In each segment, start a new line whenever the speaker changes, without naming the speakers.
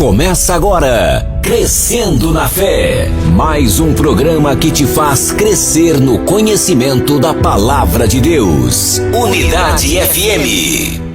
Começa agora, Crescendo na Fé. Mais um programa que te faz crescer no conhecimento da Palavra de Deus. Unidade FM.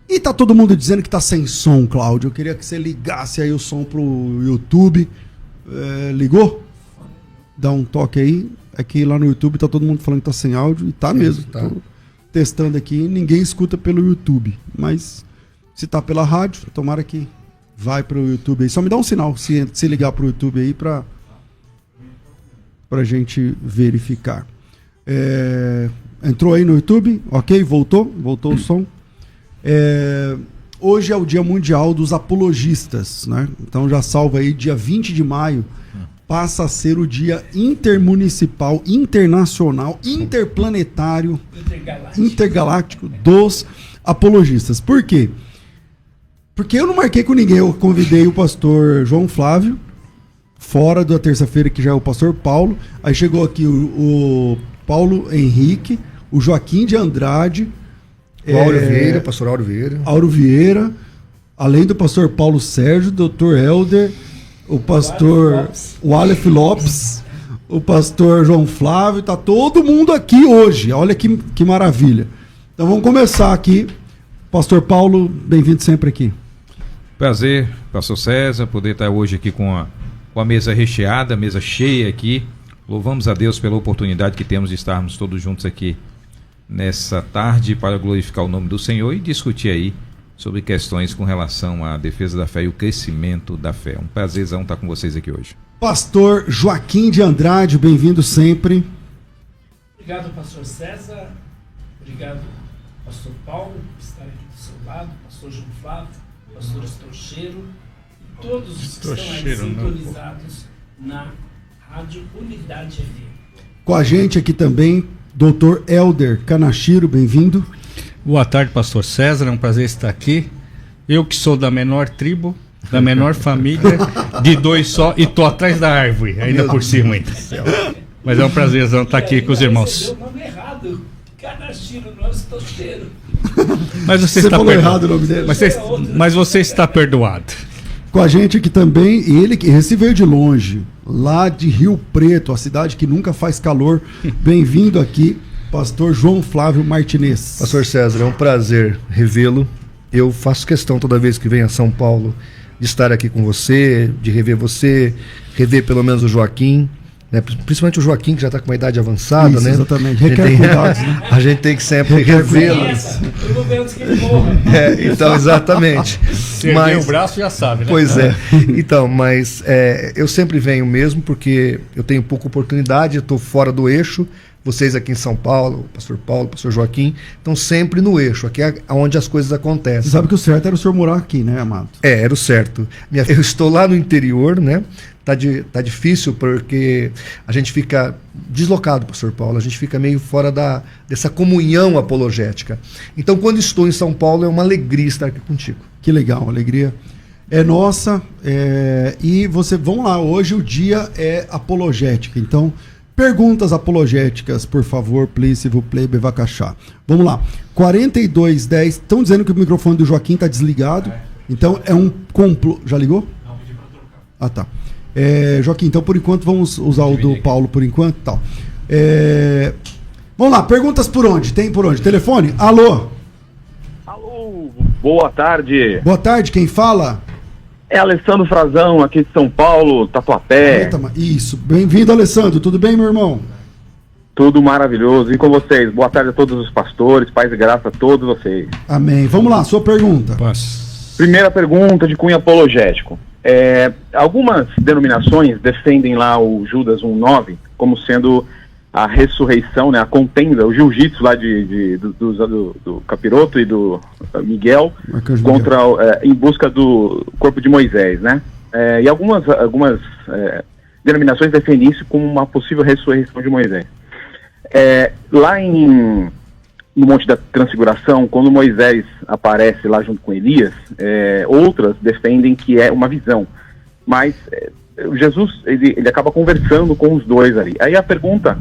E tá todo mundo dizendo que tá sem som, Cláudio. Eu queria que você ligasse aí o som pro YouTube. Ligou? Dá um toque aí. Aqui lá no YouTube tá todo mundo falando que tá sem áudio. E tá mesmo. Tá. Tô testando aqui. Ninguém escuta pelo YouTube. Mas se tá pela rádio, tomara que vai pro YouTube aí. Só me dá um sinal se ligar pro YouTube aí pra gente verificar. Entrou aí no YouTube, ok? Voltou o som. Hoje é o Dia Mundial dos Apologistas, né? Então já salva aí, dia 20 de maio, passa a ser o Dia Intermunicipal, Internacional, Interplanetário, Intergaláctico dos Apologistas. Por quê? Porque eu não marquei com ninguém, eu convidei o pastor João Flávio, fora da terça-feira, que já é o pastor Paulo. Aí chegou aqui o Paulo Henrique, o Joaquim de Andrade,
o Auro Vieira, pastor
Auro Vieira, além do pastor Paulo Sérgio, doutor Helder, o pastor Aleph Lopes, o pastor João Flávio, tá todo mundo aqui hoje, olha que maravilha. Então vamos começar aqui. Pastor Paulo, bem-vindo sempre aqui.
Prazer, pastor César, poder estar hoje aqui com a mesa recheada, mesa cheia aqui. Louvamos a Deus pela oportunidade que temos de estarmos todos juntos aqui nessa tarde para glorificar o nome do Senhor e discutir aí sobre questões com relação à defesa da fé e o crescimento da fé. Um prazerzão estar com vocês aqui hoje.
Pastor Joaquim de Andrade, bem-vindo sempre.
Obrigado, pastor César. Obrigado, pastor Paulo, por estar aqui do seu lado, pastor João Flávio, pastor Estorcheiro e todos os que estão aí sintonizados na Rádio Unidade FM.
Com a gente aqui também, Dr. Helder Kanashiro, bem-vindo.
Boa tarde, pastor César, é um prazer estar aqui. Eu que sou da menor tribo, da menor família, de dois só, e tô atrás da árvore, ainda por cima ainda. Mas é um prazerzão estar aqui com os irmãos.
O nome errado, Kanashiro, não é Estorcheiro.
Mas você está errado o nome dele. Mas você está perdoado.
Com a gente aqui também, ele que esse veio de longe, lá de Rio Preto, a cidade que nunca faz calor. Bem-vindo aqui, pastor João Flávio Martinez.
Pastor César, é um prazer revê-lo. Eu faço questão toda vez que venho a São Paulo de estar aqui com você, de rever você, rever pelo menos o Joaquim, né? Principalmente o Joaquim, que já está com uma idade avançada.
Isso,
né?
Exatamente, requer cuidados, né?
A gente tem que sempre revê-lo. Então, exatamente.
Mas o braço já sabe, né?
Pois é. Então, mas eu sempre venho mesmo porque eu tenho pouca oportunidade, eu estou fora do eixo. Vocês aqui em São Paulo, pastor Paulo, pastor Joaquim, estão sempre no eixo, aqui é onde as coisas acontecem.
Você sabe que o certo era o senhor morar aqui, né, amado?
Era o certo. Eu estou lá no interior, né? Tá difícil porque a gente fica deslocado, pastor Paulo, a gente fica meio fora dessa comunhão apologética. Então, quando estou em São Paulo, é uma alegria estar aqui contigo.
Que legal, a alegria é nossa. E vamos lá, hoje o dia é apologética, então perguntas apologéticas, por favor, please, s'il vous plaît, bevacachá. Vamos lá, 4210, estão dizendo que o microfone do Joaquim está desligado, então é um complô. Já ligou? Não, pedi para trocar. Ah, tá. Joaquim, então por enquanto vamos usar o do Paulo por enquanto, tal. Vamos lá, perguntas por onde? Tem por onde? Telefone? Alô?
Alô, boa tarde.
Boa tarde, quem fala?
É Alessandro Frazão, aqui de São Paulo, Tatuapé.
Eita, isso. Bem-vindo, Alessandro. Tudo bem, meu irmão?
Tudo maravilhoso. E com vocês? Boa tarde a todos os pastores, paz e graça a todos vocês.
Amém. Vamos lá, sua pergunta.
Primeira pergunta de cunho apologético. Algumas denominações defendem lá o Judas 1:9 como sendo a ressurreição, né, a contenda, o jiu-jitsu lá do Capiroto e do Miguel contra, em busca do corpo de Moisés, né? E algumas denominações defendem isso como uma possível ressurreição de Moisés. Lá no Monte da Transfiguração, quando Moisés aparece lá junto com Elias, outras defendem que é uma visão, mas Jesus ele acaba conversando com os dois ali. Aí a pergunta,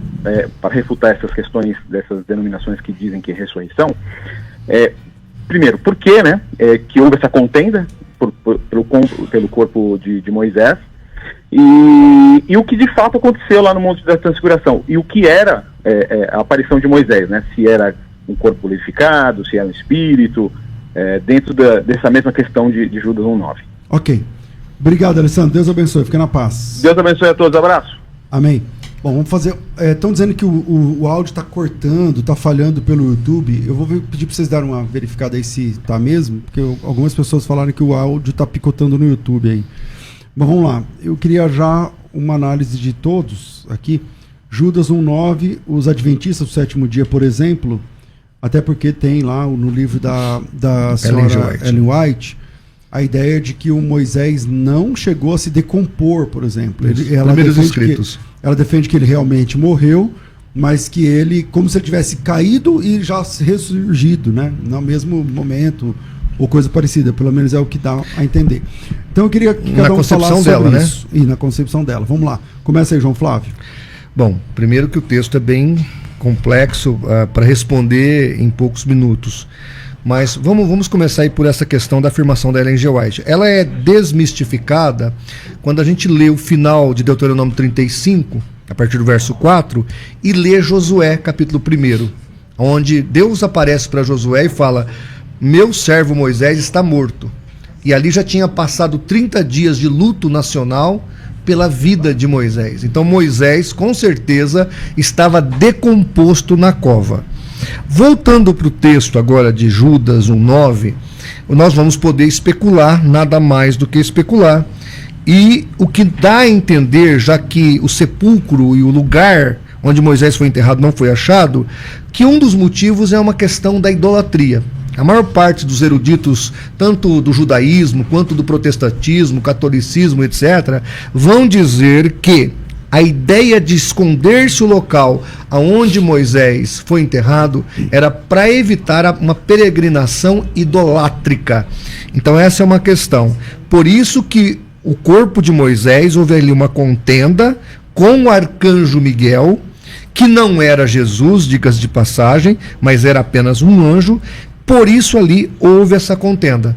para refutar essas questões dessas denominações que dizem que é ressurreição, primeiro, por que, né, que houve essa contenda pelo corpo de Moisés, e o que de fato aconteceu lá no Monte da Transfiguração, e o que era a aparição de Moisés, né, se era um corpo glorificado, se era um espírito, dentro dessa mesma questão de Judas 1:9.
Ok. Obrigado, Alessandro. Deus abençoe. Fica na paz.
Deus abençoe a todos. Abraço.
Amém. Bom, vamos fazer... Estão dizendo que o áudio está cortando, está falhando pelo YouTube. Eu vou pedir para vocês darem uma verificada aí se está mesmo, porque algumas pessoas falaram que o áudio está picotando no YouTube aí. Bom, vamos lá. Eu queria já uma análise de todos aqui. Judas 1:9, os adventistas do sétimo dia, por exemplo, até porque tem lá no livro da senhora Ellen White a ideia de que o Moisés não chegou a se decompor, por exemplo. Ela defende que ele realmente morreu, mas que ele, como se ele tivesse caído e já ressurgido, né? No mesmo momento, ou coisa parecida, pelo menos é o que dá a entender. Então eu queria que cada um falasse sobre isso. E na concepção dela. Vamos lá. Começa aí, João Flávio.
Bom, primeiro que o texto é bem complexo para responder em poucos minutos. Mas vamos começar aí por essa questão da afirmação da Ellen G. White. Ela é desmistificada quando a gente lê o final de Deuteronômio 35, a partir do verso 4, e lê Josué, capítulo 1, onde Deus aparece para Josué e fala: meu servo Moisés está morto. E ali já tinha passado 30 dias de luto nacional pela vida de Moisés. Então Moisés, com certeza, estava decomposto na cova. Voltando para o texto agora de Judas 1:9, nós vamos poder especular, nada mais do que especular. E o que dá a entender, já que o sepulcro e o lugar onde Moisés foi enterrado não foi achado, que um dos motivos é uma questão da idolatria. A maior parte dos eruditos, tanto do judaísmo quanto do protestantismo, catolicismo, etc., vão dizer que a ideia de esconder-se o local aonde Moisés foi enterrado era para evitar uma peregrinação idolátrica. Então essa é uma questão. Por isso que o corpo de Moisés, houve ali uma contenda com o arcanjo Miguel, que não era Jesus, diga-se de passagem, mas era apenas um anjo. Por isso ali houve essa contenda.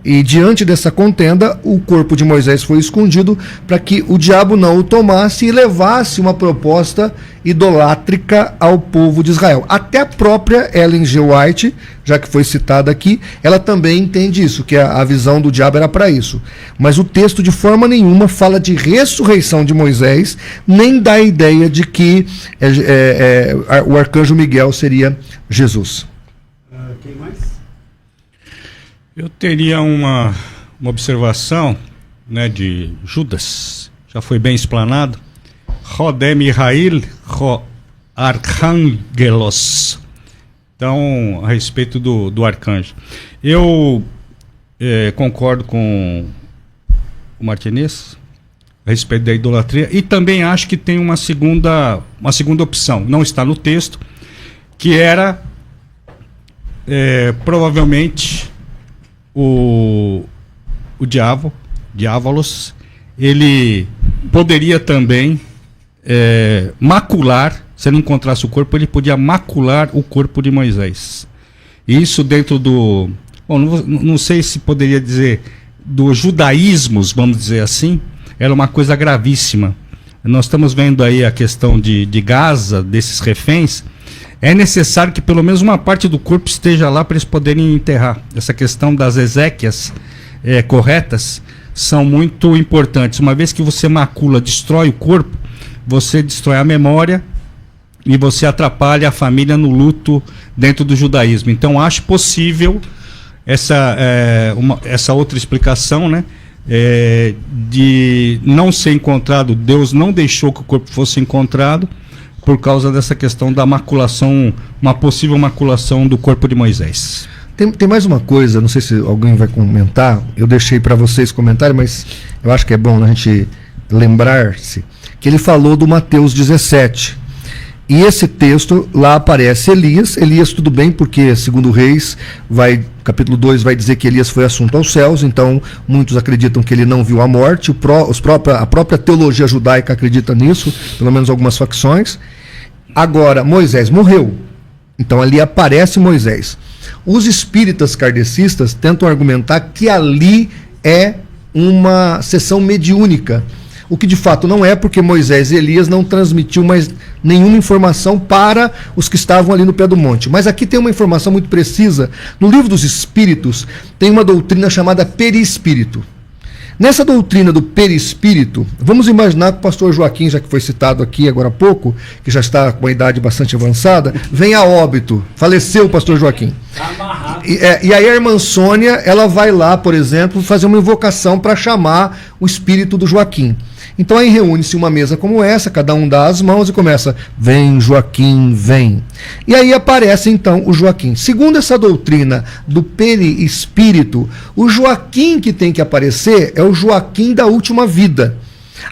E diante dessa contenda, o corpo de Moisés foi escondido para que o diabo não o tomasse e levasse uma proposta idolátrica ao povo de Israel. Até a própria Ellen G. White, já que foi citada aqui, ela também entende isso, que a visão do diabo era para isso. Mas o texto de forma nenhuma fala de ressurreição de Moisés, nem dá a ideia de que o arcanjo Miguel seria Jesus.
Quem mais?
Eu teria uma observação, né, de Judas, já foi bem explanado. Rodé Mihail, Archangelos. Então, a respeito do arcanjo. Eu concordo com o Martinez a respeito da idolatria e também acho que tem uma segunda opção, não está no texto, que era provavelmente o Diávolos, ele poderia também macular, se ele encontrasse o corpo, ele podia macular o corpo de Moisés. Isso dentro do... Bom, não sei se poderia dizer dos judaísmos, vamos dizer assim, era uma coisa gravíssima. Nós estamos vendo aí a questão de Gaza, desses reféns. É necessário que pelo menos uma parte do corpo esteja lá para eles poderem enterrar. Essa questão das exéquias corretas são muito importantes. Uma vez que você macula, destrói o corpo, você destrói a memória e você atrapalha a família no luto dentro do judaísmo. Então, acho possível essa outra explicação, né? De não ser encontrado, Deus não deixou que o corpo fosse encontrado por causa dessa questão da maculação, uma possível maculação do corpo de Moisés.
Tem mais uma coisa, não sei se alguém vai comentar, eu deixei para vocês comentarem, mas eu acho que é bom a gente lembrar-se, que ele falou do Mateus 17. E esse texto, lá aparece Elias tudo bem, porque segundo Reis, capítulo 2 vai dizer que Elias foi assunto aos céus, então muitos acreditam que ele não viu a morte, a própria teologia judaica acredita nisso, pelo menos algumas facções. Agora, Moisés morreu, então ali aparece Moisés. Os espíritas kardecistas tentam argumentar que ali é uma sessão mediúnica, o que de fato não é, porque Moisés e Elias não transmitiu mais nenhuma informação para os que estavam ali no pé do monte. Mas aqui tem uma informação muito precisa. No livro dos Espíritos tem uma doutrina chamada perispírito. Nessa doutrina do perispírito, vamos imaginar que o pastor Joaquim, já que foi citado aqui agora há pouco, que já está com uma idade bastante avançada, vem a óbito, faleceu o pastor Joaquim. E aí a irmã Sônia, ela vai lá, por exemplo, fazer uma invocação para chamar o espírito do Joaquim. Então aí reúne-se uma mesa como essa, cada um dá as mãos e começa, vem Joaquim, vem. E aí aparece então o Joaquim. Segundo essa doutrina do perispírito, o Joaquim que tem que aparecer é o Joaquim da última vida.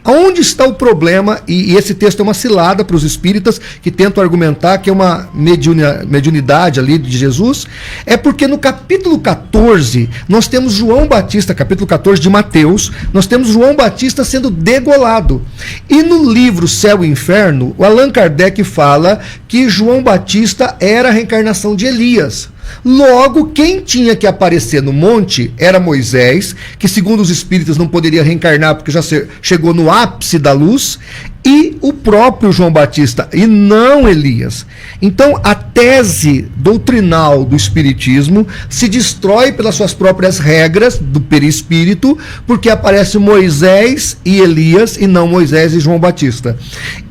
Aonde está o problema? E esse texto é uma cilada para os espíritas que tentam argumentar que é uma mediunidade ali de Jesus. É porque no capítulo 14 nós temos João Batista, capítulo 14 de Mateus, nós temos João Batista sendo degolado. E no livro Céu e Inferno, o Allan Kardec fala que João Batista era a reencarnação de Elias. Logo, quem tinha que aparecer no monte era Moisés, que segundo os espíritas não poderia reencarnar porque já chegou no ápice da luz, e o próprio João Batista, e não Elias. Então, a tese doutrinal do espiritismo se destrói pelas suas próprias regras do perispírito, porque aparece Moisés e Elias, e não Moisés e João Batista.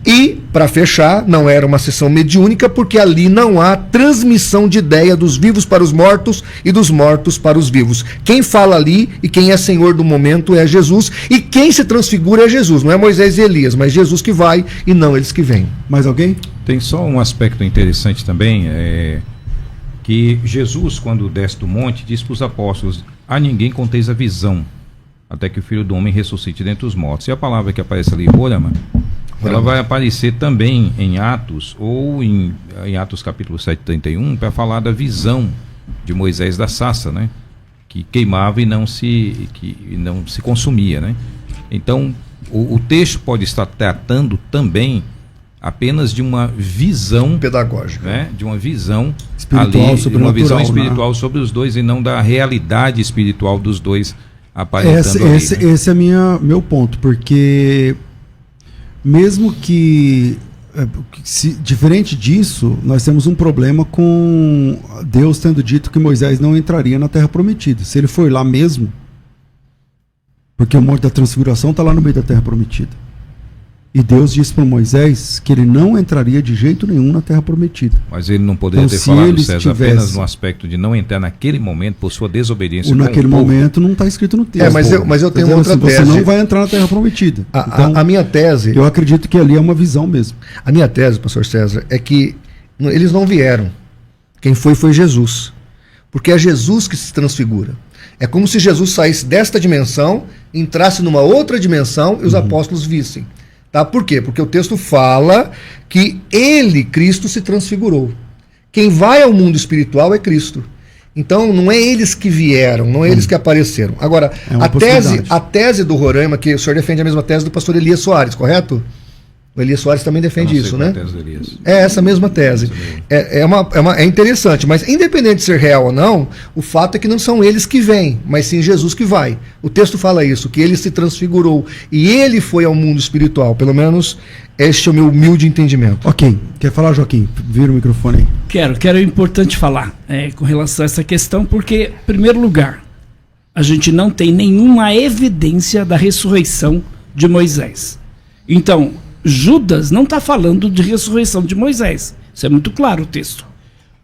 E, para fechar, não era uma sessão mediúnica, porque ali não há transmissão de ideia dos vivos para os mortos e dos mortos para os vivos. Quem fala ali e quem é senhor do momento é Jesus, e quem se transfigura é Jesus, não é Moisés e Elias, mas Jesus que vai e não eles que vêm.
Mais alguém?
Tem só um aspecto interessante também, que Jesus, quando desce do monte, diz para os apóstolos, a ninguém conteis a visão, até que o Filho do Homem ressuscite dentre os mortos. E a palavra que aparece ali, Orama, ela vai aparecer também em Atos, ou em Atos capítulo 7, 31, para falar da visão de Moisés da sarça, né? Que queimava e não se consumia, né? Então, o texto pode estar tratando também apenas de uma visão
pedagógica,
né? De uma visão
espiritual,
ali, uma visão espiritual, né? Sobre os dois, e não da realidade espiritual dos dois aparentando ali, né?
Esse é meu ponto, porque mesmo que diferente disso, nós temos um problema com Deus tendo dito que Moisés não entraria na Terra Prometida. Se ele foi lá mesmo, porque o Monte da Transfiguração está lá no meio da Terra Prometida. E Deus disse para Moisés que ele não entraria de jeito nenhum na Terra Prometida.
Mas ele não poderia ter falado, César, apenas no aspecto de não entrar naquele momento por sua desobediência.
Naquele momento não está escrito no texto.
Mas eu tenho outra tese.
Você não vai entrar na Terra Prometida.
A minha tese...
Eu acredito que ali é uma visão mesmo.
A minha tese, pastor César, é que eles não vieram. Quem foi Jesus. Porque é Jesus que se transfigura. É como se Jesus saísse desta dimensão, entrasse numa outra dimensão e os apóstolos vissem. Tá? Por quê? Porque o texto fala que ele, Cristo, se transfigurou. Quem vai ao mundo espiritual é Cristo. Então não é eles que vieram, não é eles que apareceram. Agora, a tese do Roraima, que o senhor defende a mesma tese do pastor Elias Soares, correto? O Elias Soares também defende isso, né? É essa mesma tese. É interessante, mas independente de ser real ou não, o fato é que não são eles que vêm, mas sim Jesus que vai. O texto fala isso, que ele se transfigurou e ele foi ao mundo espiritual. Pelo menos este é o meu humilde entendimento.
Ok. Quer falar, Joaquim? Vira o microfone aí.
Quero. É importante falar com relação a essa questão, porque, em primeiro lugar, a gente não tem nenhuma evidência da ressurreição de Moisés. Então, Judas não está falando de ressurreição de Moisés. Isso é muito claro o texto.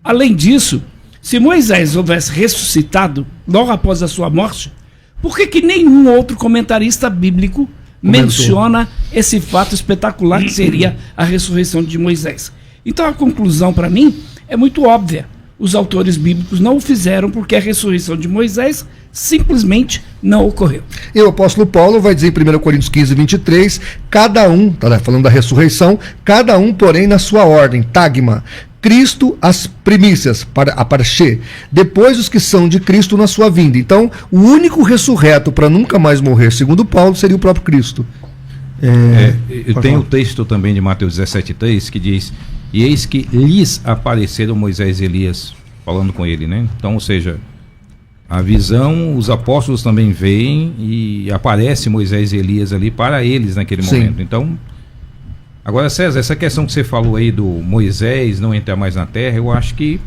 Além disso, se Moisés houvesse ressuscitado logo após a sua morte, por que nenhum outro comentarista bíblico menciona esse fato espetacular que seria a ressurreição de Moisés? Então a conclusão para mim é muito óbvia. Os autores bíblicos não o fizeram porque a ressurreição de Moisés simplesmente não ocorreu.
E o apóstolo Paulo vai dizer em 1 Coríntios 15, 23, cada um, tá falando da ressurreição, cada um, porém, na sua ordem, tagma, Cristo as primícias, para a parche, depois os que são de Cristo na sua vinda. Então, o único ressurreto para nunca mais morrer, segundo Paulo, seria o próprio Cristo.
Tem o texto também de Mateus 17:3 que diz: e eis que lhes apareceram Moisés e Elias, falando com ele, né? Então, ou seja, a visão, os apóstolos também veem e aparece Moisés e Elias ali para eles naquele momento. Então, agora, César, essa questão que você falou aí do Moisés não entrar mais na terra, eu acho que,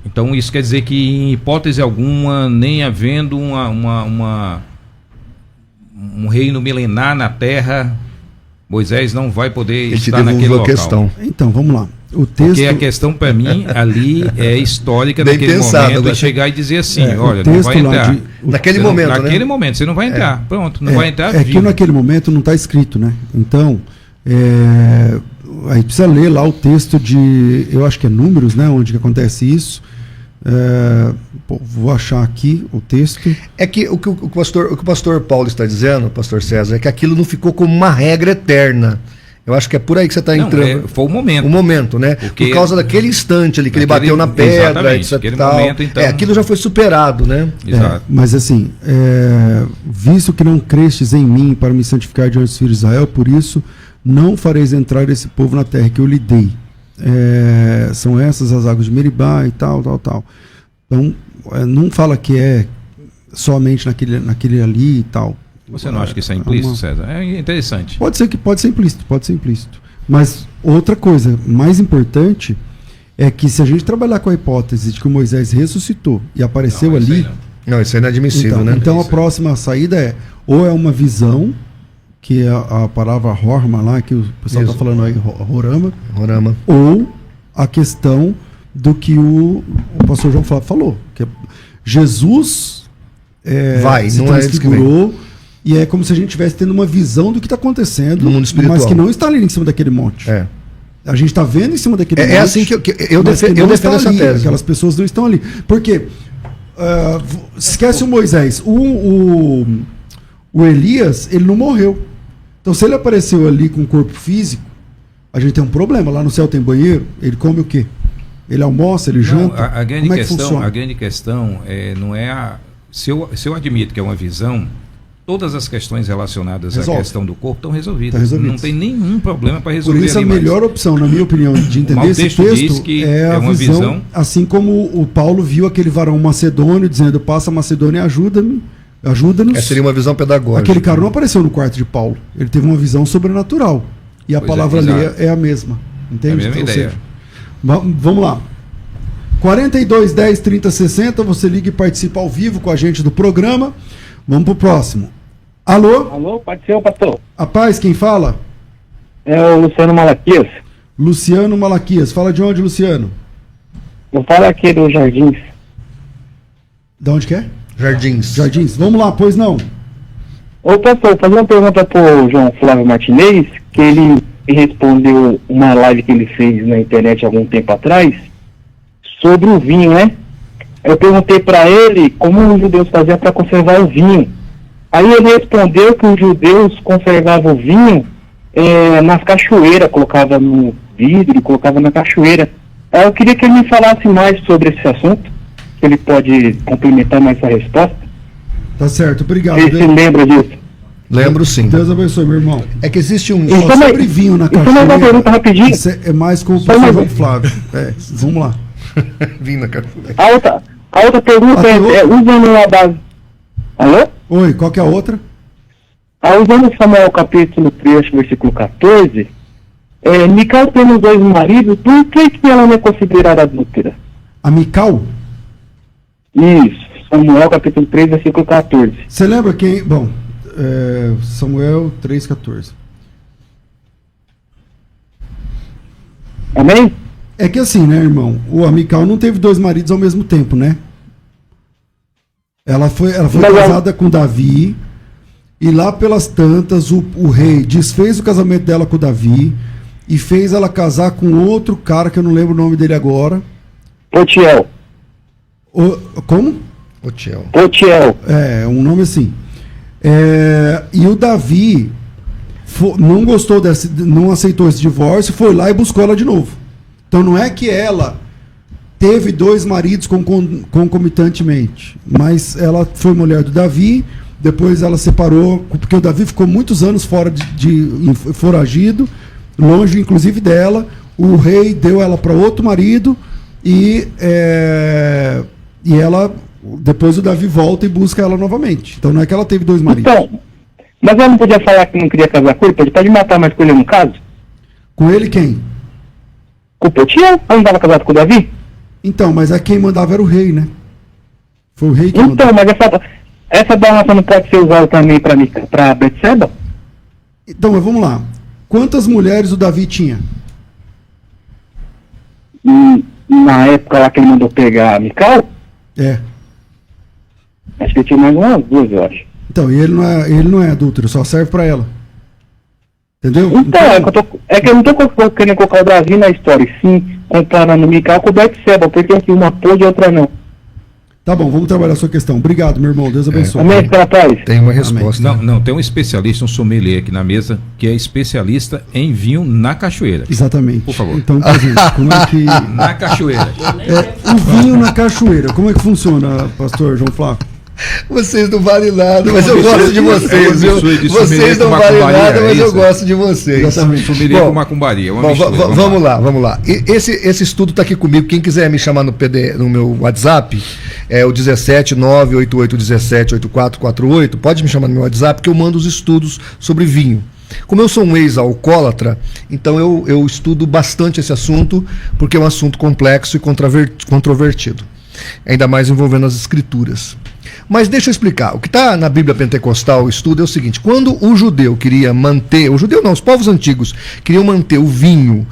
então isso quer dizer que em hipótese alguma, nem havendo um reino milenar na terra, Moisés não vai poder estar naquele local.
Questão.
Então, vamos lá. O texto...
Porque a questão para mim ali é histórica
Bem
naquele
pensado,
momento,
né?
é chegar e dizer assim, olha,
o
não
texto
vai
lá
entrar.
Naquele momento, né?
Naquele momento, você não vai entrar. Pronto, não vai entrar.
É que naquele momento não está escrito, né? Então, aí precisa ler lá o texto de, eu acho que é Números, né? Onde que acontece isso. Vou achar aqui o texto.
É que o que o pastor Paulo está dizendo, pastor César, é que aquilo não ficou como uma regra eterna. Eu acho que é por aí que você está entrando.
Foi o momento.
O momento, né? Porque, por causa daquele instante ali que ele bateu na pedra, etc.
Aquele momento, então...
aquilo já foi superado, né?
Exato.
Mas assim, visto que não crestes em mim para me santificar diante dos filhos de Israel, por isso não fareis entrar esse povo na terra que eu lhe dei. São essas as águas de Meribá e tal. Então, não fala que é somente naquele ali e tal.
Você não acha que isso é implícito, César? É interessante.
Pode ser implícito. Mas outra coisa mais importante é que se a gente trabalhar com a hipótese de que o Moisés ressuscitou e apareceu ali...
Não, isso é inadmissível, né?
Então a próxima saída ou é uma visão, que é a palavra Horma lá, que o pessoal está falando aí, Horama, ou a questão do que o pastor João Flávio falou, que é Jesus se transfigurou, e é como se a gente estivesse tendo uma visão do que está acontecendo
no mundo espiritual,
mas que não está ali em cima daquele monte. A gente está vendo em cima daquele monte.
É assim que eu defendo essa tese.
Aquelas pessoas não estão ali. Porque esquece o Moisés. O Elias, ele não morreu. Então, se ele apareceu ali com o corpo físico, a gente tem um problema. Lá no céu tem banheiro, ele come o quê? Ele almoça, ele janta?
A grande
Como é que funciona?
A grande questão não é a... Se eu admito que é uma visão, todas as questões relacionadas à questão do corpo estão resolvidas. Não tem nenhum problema para resolver.
Por isso a melhor opção, na minha opinião, de entender esse texto é a visão, assim como o Paulo viu aquele varão macedônio dizendo: passa a Macedônia e ajuda-nos.
Seria uma visão pedagógica.
Aquele cara não apareceu no quarto de Paulo. Ele teve uma visão sobrenatural. E a palavra ali é a mesma. Entende?
É a mesma ideia.
Vamos lá. 42 10 30 60, você liga e participa ao vivo com a gente do programa. Vamos pro próximo. Alô?
Alô, pode ser o pastor.
A paz, quem fala?
É o Luciano Malaquias.
Luciano Malaquias. Fala de onde, Luciano?
Eu falo aqui do Jardins.
De onde que é?
Jardins.
Vamos lá, pois não.
Ô pastor, fazer uma pergunta pro João Flávio Martinez, que ele respondeu uma live que ele fez na internet há algum tempo atrás, sobre o vinho, né? Eu perguntei para ele como os judeus faziam para conservar o vinho. Aí ele respondeu que os judeus conservavam o vinho nas cachoeiras, colocava no vidro e colocava na cachoeira. Eu queria que ele me falasse mais sobre esse assunto, que ele pode complementar mais essa resposta.
Tá certo, obrigado.
Você lembra disso?
Lembro sim.
Deus abençoe, meu irmão.
É que existe um...
sobre vinho na cachoeira.
Então, uma pergunta rapidinho.
Isso é mais com o pastor João Flávio. Vamos lá.
Vinho na cachoeira.
A outra pergunta usando uma base... Alô?
Oi, qual que é a outra?
Usando Samuel capítulo 3, versículo 14, Mical tendo 2 maridos, por que ela não é considerada adúltera?
A Mical?
Isso, Samuel, capítulo 3, versículo 14.
Você lembra quem? Bom, Samuel 3,14.
Amém?
É que assim, né, irmão? O Amical não teve 2 maridos ao mesmo tempo, né? Ela foi casada com Davi, e lá pelas tantas o rei desfez o casamento dela com Davi e fez ela casar com outro cara que eu não lembro o nome dele agora.
Otiel.
Como?
Otiel.
É, um nome assim. E o Davi não gostou não aceitou esse divórcio, foi lá e buscou ela de novo. Então não é que ela teve 2 maridos concomitantemente, mas ela foi mulher do Davi, depois ela separou, porque o Davi ficou muitos anos fora foragido, longe inclusive dela. O rei deu ela para outro marido e ela, depois o Davi volta e busca ela novamente. Então não é que ela teve 2 maridos.
Então, mas ela não podia falar que não queria casar com ele? Pode matar, mas com ele no caso?
Com ele quem?
Com o Potiel? Ela não estava casada com o Davi?
Então, mas quem mandava era o rei, né? Foi o rei que
então,
mandava.
Mas essa balança não pode ser usada também para Betseba?
Então, mas vamos lá. Quantas mulheres o Davi tinha?
Na época lá que ele mandou pegar a Mical? Acho que ele tinha mais umas 2, eu acho.
Então, e ele não é adúltero, só serve pra ela. Entendeu?
Então, é que eu não tô querendo colocar o Davi na história, sim, comparando o Mical com o Betseba, porque assim, uma pôde e outra não.
Tá bom, vamos trabalhar a sua questão. Obrigado, meu irmão. Deus abençoe.
Amém, rapaz.
Tem uma resposta.
Não, tem um especialista, um sommelier aqui na mesa, que é especialista em vinho na cachoeira.
Exatamente.
Por favor.
Então, por exemplo, como é que...
Na cachoeira.
O vinho na cachoeira, como é que funciona, pastor João Flávio?
Vocês não valem nada, mas eu gosto de vocês, viu? Vocês não valem nada, mas eu gosto de vocês.
Exatamente.
Sommelier com macumbaria.
Vamos lá. Esse estudo está aqui comigo. Quem quiser me chamar no meu WhatsApp, é o 17988178448. Pode me chamar no meu WhatsApp que eu mando os estudos sobre vinho. Como eu sou um ex-alcoólatra, então eu estudo bastante esse assunto, porque é um assunto complexo e controvertido, ainda mais envolvendo as escrituras. Mas deixa eu explicar. O que está na Bíblia Pentecostal, o estudo é o seguinte: quando o judeu queria manter, os povos antigos queriam manter o vinho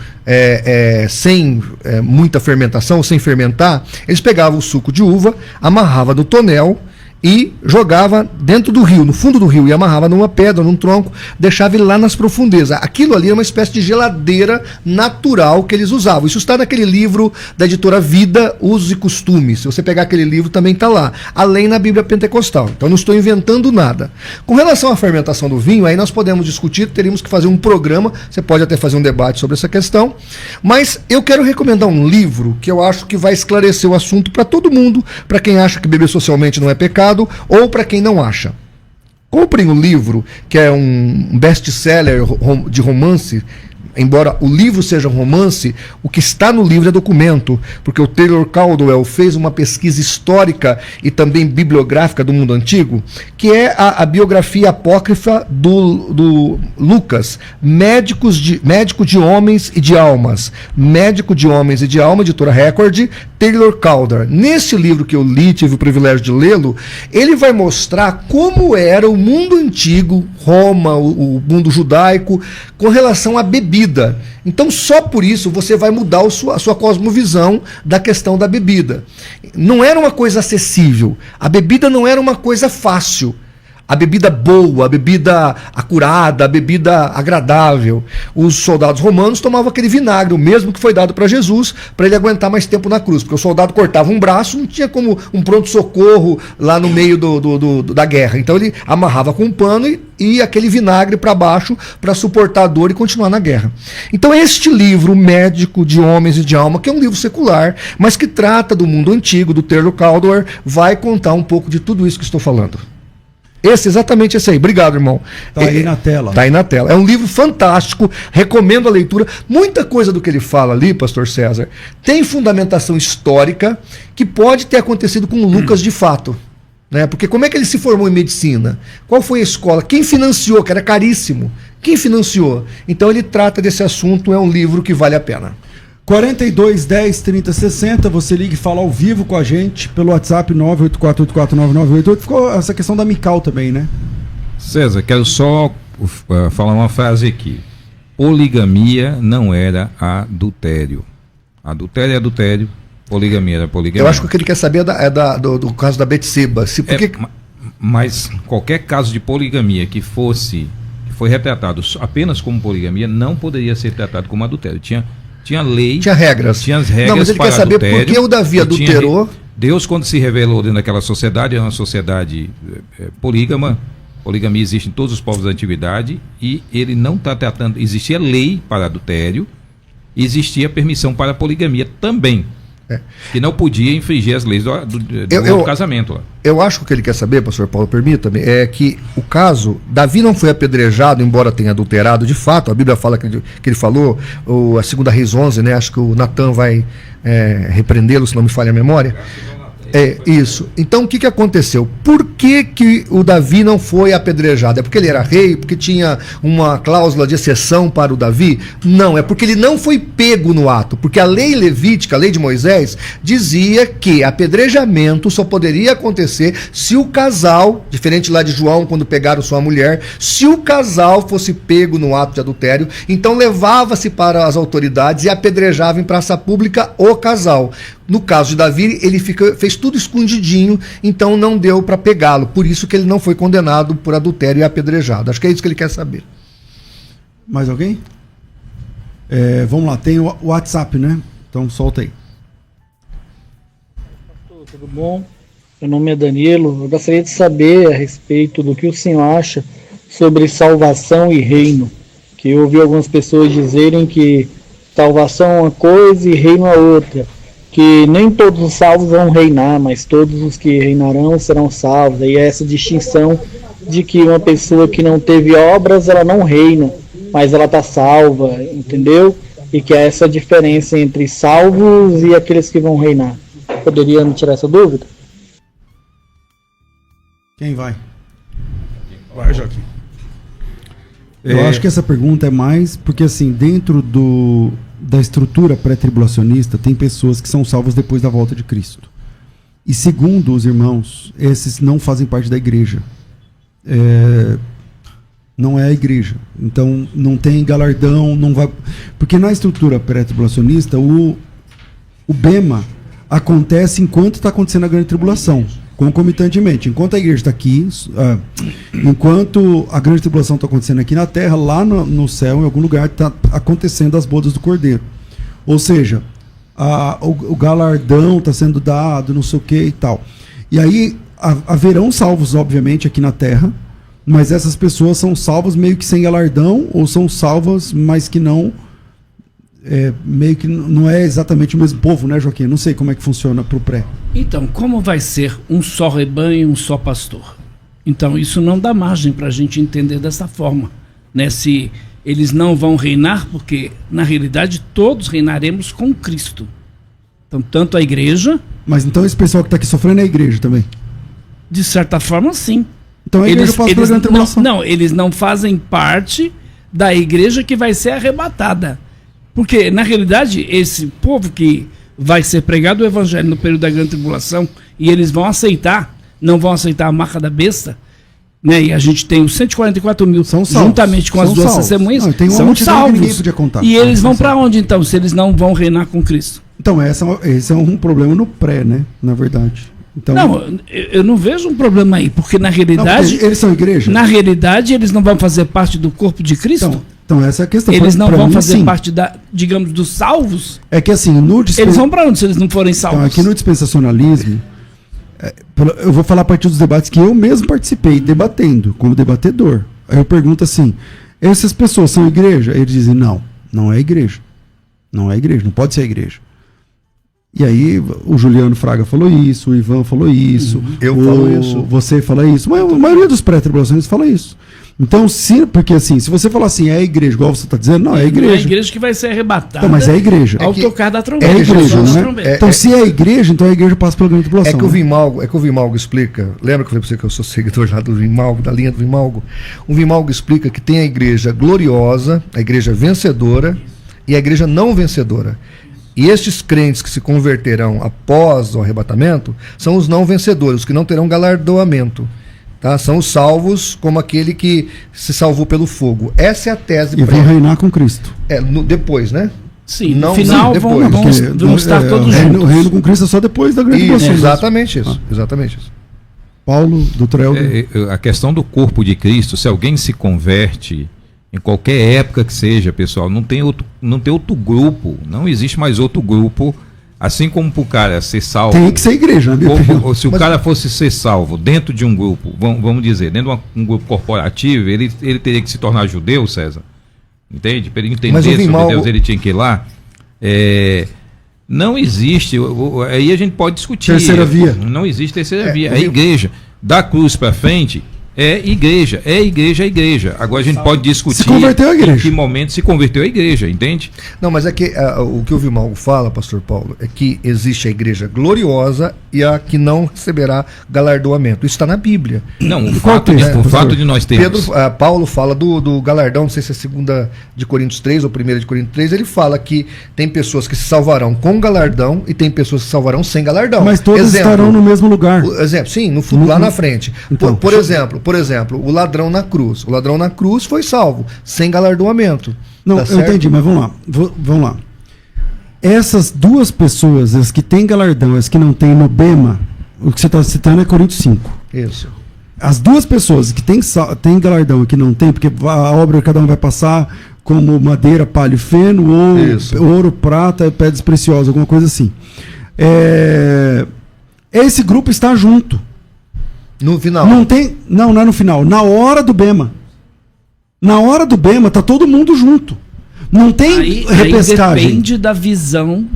sem muita fermentação, sem fermentar, eles pegavam o suco de uva, amarrava no tonel e jogava dentro do rio, no fundo do rio, e amarrava numa pedra, num tronco, deixava ele lá nas profundezas. Aquilo ali é uma espécie de geladeira natural que eles usavam. Isso está naquele livro da editora Vida, Usos e Costumes. Se você pegar aquele livro, também está lá. Além na Bíblia Pentecostal. Então não estou inventando nada. Com relação à fermentação do vinho, aí nós podemos discutir, teríamos que fazer um programa, você pode até fazer um debate sobre essa questão, mas eu quero recomendar um livro que eu acho que vai esclarecer o assunto para todo mundo, para quem acha que beber socialmente não é pecado, ou para quem não acha. Comprem o livro, que é um best-seller de romance. Embora o livro seja um romance, o que está no livro é documento, porque o Taylor Caldwell fez uma pesquisa histórica e também bibliográfica do mundo antigo, que é a biografia apócrifa do Lucas, médico de homens e de almas. Médico de homens e de alma, editora Record, Taylor Caldwell. Nesse livro que eu li, tive o privilégio de lê-lo, ele vai mostrar como era o mundo antigo, Roma, o mundo judaico, com relação à bebida. Então, só por isso você vai mudar a sua cosmovisão da questão da bebida. Não era uma coisa acessível. A bebida não era uma coisa fácil. A bebida boa, a bebida acurada, a bebida agradável. Os soldados romanos tomavam aquele vinagre, o mesmo que foi dado para Jesus, para ele aguentar mais tempo na cruz. Porque o soldado cortava um braço, não tinha como um pronto-socorro lá no meio da guerra. Então ele amarrava com um pano e aquele vinagre para baixo para suportar a dor e continuar na guerra. Então este livro, Médico de Homens e de Alma, que é um livro secular, mas que trata do mundo antigo, do Taylor Caldwell, vai contar um pouco de tudo isso que estou falando. Exatamente esse aí. Obrigado, irmão.
Tá aí na tela.
Tá aí na tela. É um livro fantástico, recomendo a leitura. Muita coisa do que ele fala ali, pastor César, tem fundamentação histórica que pode ter acontecido com o Lucas de fato. Né? Porque como é que ele se formou em medicina? Qual foi a escola? Quem financiou? Que era caríssimo. Quem financiou? Então ele trata desse assunto, é um livro que vale a pena.
42 10 30 60, você liga e fala ao vivo com a gente pelo WhatsApp 984849988. Ficou essa questão da Mical também, né?
César, quero só falar uma frase aqui. Poligamia não era adultério. Adultério é adultério, poligamia era poligamia.
Eu acho que o que ele quer saber do caso da Betseba.
Mas qualquer caso de poligamia que foi retratado apenas como poligamia não poderia ser tratado como adultério. Tinha lei.
Tinha regras.
Tinha as regras.
Não, mas ele quer saber por que o Davi adulterou.
Deus, quando se revelou dentro daquela sociedade, é uma sociedade polígama. Poligamia existe em todos os povos da antiguidade. E ele não está tratando. Existia lei para adultério. Existia permissão para poligamia também. Que não podia infringir as leis do casamento lá.
Eu acho que o que ele quer saber, pastor Paulo, permita-me, é que o caso, Davi não foi apedrejado, embora tenha adulterado, de fato, a Bíblia fala que ele falou, a 2 Reis 11, né, acho que o Natan vai repreendê-lo, se não me falha a memória. Isso. Então o que aconteceu? Por que o Davi não foi apedrejado? É porque ele era rei? Porque tinha uma cláusula de exceção para o Davi? Não, é porque ele não foi pego no ato. Porque a lei levítica, a lei de Moisés, dizia que apedrejamento só poderia acontecer se o casal, diferente lá de João, quando pegaram sua mulher, se o casal fosse pego no ato de adultério, então levava-se para as autoridades e apedrejava em praça pública o casal. No caso de Davi, ele fez tudo escondidinho, então não deu para pegá-lo. Por isso que ele não foi condenado por adultério e apedrejado. Acho que é isso que ele quer saber.
Mais alguém? Vamos lá, tem o WhatsApp, né? Então solta aí.
Tudo bom? Meu nome é Danilo. Eu gostaria de saber a respeito do que o senhor acha sobre salvação e reino. Que eu ouvi algumas pessoas dizerem que salvação é uma coisa e reino é outra. Que nem todos os salvos vão reinar, mas todos os que reinarão serão salvos. E é essa distinção de que uma pessoa que não teve obras, ela não reina, mas ela está salva, entendeu? E que é essa diferença entre salvos e aqueles que vão reinar. Poderia me tirar essa dúvida?
Quem vai?
Vai, Joaquim.
Eu acho que essa pergunta é mais porque, assim, dentro da estrutura pré-tribulacionista, tem pessoas que são salvas depois da volta de Cristo. E segundo os irmãos, esses não fazem parte da igreja. Não é a igreja. Então, não tem galardão, não vai... Porque na estrutura pré-tribulacionista, o bema acontece enquanto está acontecendo a grande tribulação, concomitantemente. Enquanto a igreja está aqui, enquanto a grande tribulação está acontecendo aqui na terra, lá no céu, em algum lugar, está acontecendo as bodas do Cordeiro. Ou seja, o galardão está sendo dado, não sei o que e tal. E aí haverão salvos, obviamente, aqui na terra, mas essas pessoas são salvas meio que sem galardão, ou são salvas, mas que não... meio que não é exatamente o mesmo povo, né, Joaquim? Não sei como é que funciona para o pré.
Então, como vai ser um só rebanho e um só pastor? Então, isso não dá margem para a gente entender dessa forma, né? Se eles não vão reinar, porque, na realidade, todos reinaremos com Cristo. Então, tanto a igreja...
Mas então esse pessoal que está aqui sofrendo é a igreja também?
De certa forma, sim.
Então a igreja passa pela grande tribulação.
Não, eles não fazem parte da igreja que vai ser arrebatada. Porque, na realidade, esse povo que vai ser pregado o evangelho no período da grande tribulação, e eles vão aceitar, não vão aceitar a marca da besta, né? E a gente tem os 144 mil,
são salvos,
juntamente com as duas testemunhas,
são
salvos.
Que podia contar.
E eles vão para onde, então, se eles não vão reinar com Cristo?
Então, esse é um problema no pré, né? Na verdade. Então,
não, eu não vejo um problema aí, porque na realidade...
Não, eles são igreja?
Na realidade, eles não vão fazer parte do corpo de Cristo?
Então essa é a questão.
Eles não vão fazer
sim.
parte digamos, dos salvos?
É que assim,
eles vão para onde se eles não forem salvos?
Então, aqui no dispensacionalismo, eu vou falar a partir dos debates que eu mesmo participei, debatendo, como debatedor. Aí eu pergunto assim, essas pessoas são igreja? Eles dizem, não é igreja. Não é igreja, não pode ser igreja. E aí o Juliano Fraga falou isso, o Ivan falou isso,
eu falo isso.
Você fala isso, mas a maioria dos pré-tribulacionistas fala isso. Então, porque assim, se você falar assim, é a igreja, igual você está dizendo, não, é a igreja.
Não é a igreja que vai ser arrebatada.
Então, mas é a igreja.
Ao tocar da trombeta.
É a igreja, não é? Então, se é a igreja, então a igreja passa pela grande tribulação.
É que o Vimalgo explica, lembra que eu falei para você que eu sou seguidor lá do Vimalgo, da linha do Vimalgo? O Vimalgo explica que tem a igreja gloriosa, a igreja vencedora e a igreja não vencedora. E estes crentes que se converterão após o arrebatamento são os não vencedores, os que não terão galardoamento. Tá? São os salvos como aquele que se salvou pelo fogo. Essa é a tese.
E vão reinar com Cristo.
Depois, né?
Sim,
não,
no final
depois.
vão estar todos juntos.
O reino com Cristo é só depois da grande tribulação.
Exatamente isso. Exatamente isso.
Paulo, doutor Helder.
A questão do corpo de Cristo, se alguém se converte, em qualquer época que seja, pessoal, não tem outro grupo, não existe mais outro grupo, assim como para o cara ser salvo.
Tem que ser igreja, né?
Ou se o cara fosse ser salvo dentro de um grupo, vamos dizer, dentro de um grupo corporativo, ele teria que se tornar judeu, César. Entende? Para ele entender sobre Deus, ele tinha que ir lá. Não existe, aí a gente pode discutir.
Terceira via.
Não existe terceira via. A igreja, da cruz para frente, é igreja. Agora a gente pode discutir
se converteu à igreja.
Em que momento se converteu à igreja, entende?
Não, mas é que o que o Vimalgo fala, pastor Paulo, é que existe a igreja gloriosa e a que não receberá galardoamento. Isso está na Bíblia.
Não, o fato de nós termos...
Paulo fala do galardão, não sei se é 2 de Coríntios 3 ou 1 de Coríntios 3, ele fala que tem pessoas que se salvarão com galardão e tem pessoas que se salvarão sem galardão.
Mas todos estarão no mesmo lugar.
Exemplo, sim, lá na frente. Então, por exemplo, o ladrão na cruz. O ladrão na cruz foi salvo, sem galardoamento.
Não, eu entendi, mas vamos lá. Essas duas pessoas, as que têm galardão, as que não têm no bema, o que você está citando é Coríntios 5.
Isso.
As duas pessoas que têm galardão e que não têm, porque a obra de cada um vai passar como madeira, palha e feno, ou ouro, prata, pedras preciosas, alguma coisa assim. Esse grupo está junto.
No final.
Não é no final. Na hora do bema. Na hora do bema tá todo mundo junto. Não tem repescagem.
Depende da visão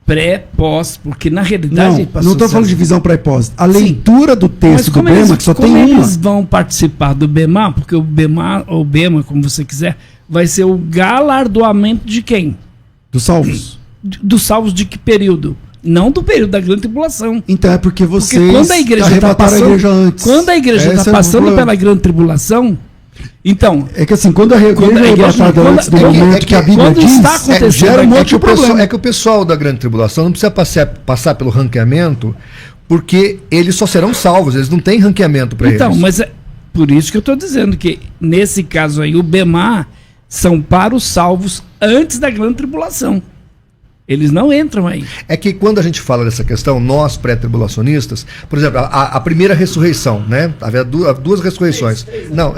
pré-pós, porque na realidade...
Não estou falando de visão pré-pós. A leitura do texto do bema, que só tem uma.
Como eles vão participar do bema? Porque o bema, ou bema, como você quiser, vai ser o galardoamento de quem?
Dos salvos.
Dos salvos de que período? Não do período da grande tribulação.
Então é porque vocês
quando a igreja está passando,
a igreja antes.
Quando a igreja está passando pela grande tribulação, então...
É que assim, quando a igreja é arrebatada antes do momento que a Bíblia diz,
está acontecendo,
gera um monte de problema.
É que o pessoal da grande tribulação não precisa passar pelo ranqueamento, porque eles só serão salvos, eles não têm ranqueamento para eles.
Então, mas é por isso que eu estou dizendo que, nesse caso aí, o Bema são para os salvos antes da grande tribulação. Eles não entram aí. É
que quando a gente fala dessa questão, nós pré-tribulacionistas, por exemplo, a primeira ressurreição, né? Havia duas ressurreições. Não,